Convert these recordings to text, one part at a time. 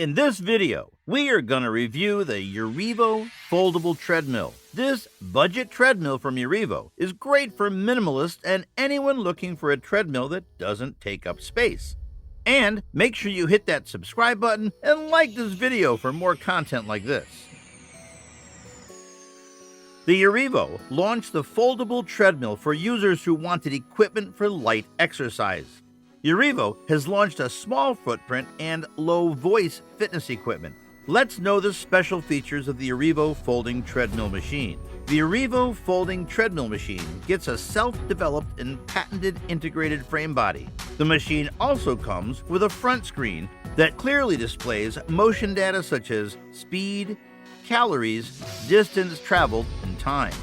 In this video, we are going to review the UREVO Foldable Treadmill. This budget treadmill from UREVO is great for minimalists and anyone looking for a treadmill that doesn't take up space. And make sure you hit that subscribe button and like this video for more content like this. The UREVO launched the foldable treadmill for users who wanted equipment for light exercise. UREVO has launched a small footprint and low-voice fitness equipment. Let's know the special features of the UREVO folding treadmill machine. The UREVO folding treadmill machine gets a self-developed and patented integrated frame body. The machine also comes with a front screen that clearly displays motion data such as speed, calories, distance traveled, and time.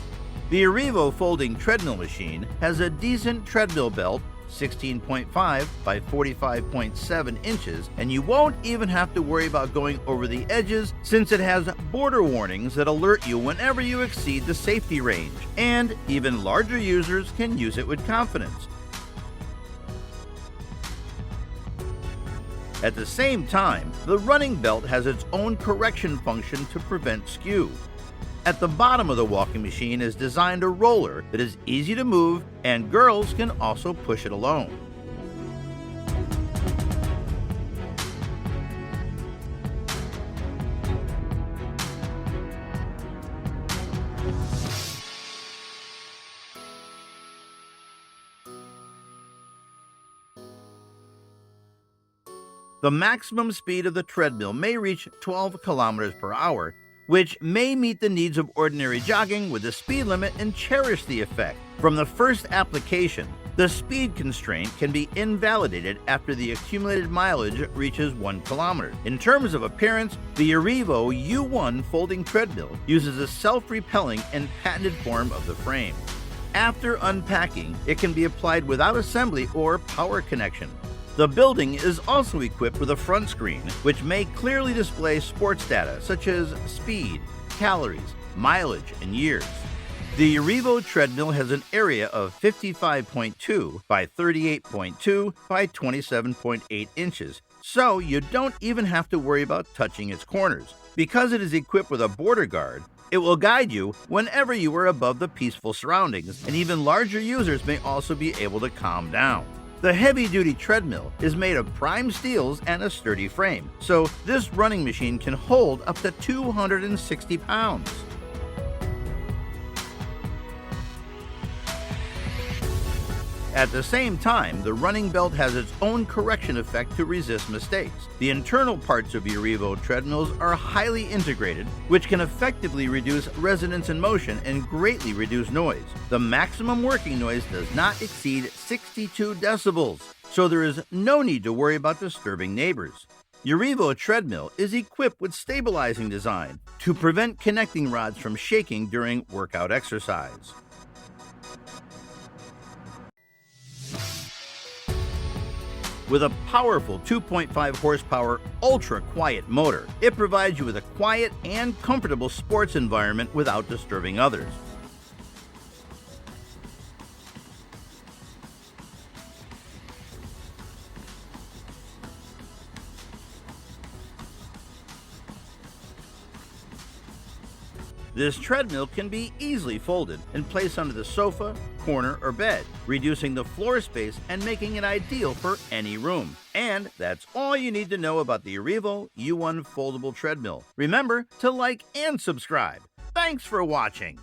The UREVO folding treadmill machine has a decent treadmill belt, 16.5 by 45.7 inches, and you won't even have to worry about going over the edges since it has border warnings that alert you whenever you exceed the safety range, and even larger users can use it with confidence. At the same time, the running belt has its own correction function to prevent skew. At the bottom of the walking machine is designed a roller that is easy to move, and girls can also push it alone. The maximum speed of the treadmill may reach 12 kilometers per hour, which may meet the needs of ordinary jogging with the speed limit and cherish the effect. From the first application, the speed constraint can be invalidated after the accumulated mileage reaches 1 kilometer. In terms of appearance, the UREVO U1 folding treadmill uses a self-repelling and patented form of the frame. After unpacking, it can be applied without assembly or power connection. The building is also equipped with a front screen, which may clearly display sports data such as speed, calories, mileage, and years. The UREVO treadmill has an area of 55.2 by 38.2 by 27.8 inches, so you don't even have to worry about touching its corners. Because it is equipped with a border guard, it will guide you whenever you are above the peaceful surroundings, and even larger users may also be able to calm down. The heavy-duty treadmill is made of prime steels and a sturdy frame, so this running machine can hold up to 260 pounds. At the same time, the running belt has its own correction effect to resist mistakes. The internal parts of UREVO treadmills are highly integrated, which can effectively reduce resonance and motion and greatly reduce noise. The maximum working noise does not exceed 62 decibels, so there is no need to worry about disturbing neighbors. UREVO treadmill is equipped with stabilizing design to prevent connecting rods from shaking during workout exercise. With a powerful 2.5 horsepower ultra-quiet motor, it provides you with a quiet and comfortable sports environment without disturbing others. This treadmill can be easily folded and placed under the sofa, corner, or bed, reducing the floor space and making it ideal for any room. And that's all you need to know about the UREVO U1 foldable treadmill. Remember to like and subscribe. Thanks for watching.